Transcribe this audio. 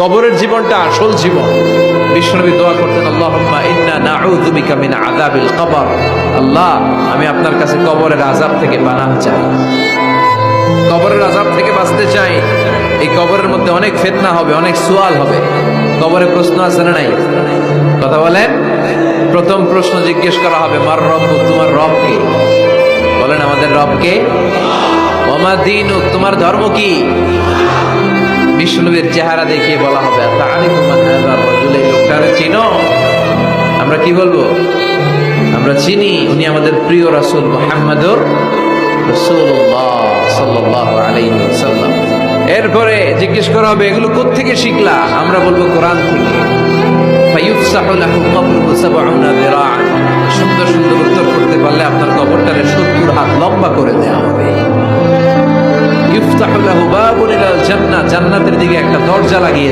কবরের জীবনটা আসল জীবন। বিশ্বনবী দোয়া করতেন, আল্লাহুম্মা ইন্না নাউযু বিকা মিন আযাবিল কবর। আল্লাহ, আমি আপনার কাছে কবরের আযাব থেকে পানাহ চাই, কবরের আযাব থেকে বাঁচতে চাই। এই কবরের মধ্যে অনেক ফিতনা হবে, অনেক সুয়াল হবে। কবরে প্রশ্ন আছে না নাই? কথা বলেন। প্রথম প্রশ্ন জিজ্ঞেস করা হবে, মার রব্বুক, তোমার রব কে? বলেন, আমাদের রব কে? ওয়া মা দীনুক, তোমার ধর্ম কি? বিশ্বনবীর চেহারা দেখিয়ে বলা হবে, তাআরিফু মান হাযা রাজুল, এই লোকটারে চিনো? আমরা কি বলবো? আমরা চিনি, উনি আমাদের প্রিয় রাসূল মুহাম্মদুর রাসূলুল্লাহ সাল্লাল্লাহু আলাইহি ওয়াসাল্লাম। এরপরে জিজ্ঞেস করা হবে, এগুলো কোত্থেকে শিখলা? আমরা বলবো কোরআন থেকে। ফায়ুফসাহু লাহু কবরুহু ৭০ যিরাআন, সুন্দর সুন্দর উত্তর করতে পারলে আপনার কবরটারে ৭০ হাত লম্বা করে দেওয়া হবে। ইফতাহু লাহু বাবুন ইলাল জান্নাহ, জান্নাতের দিকে একটা দরজা লাগিয়ে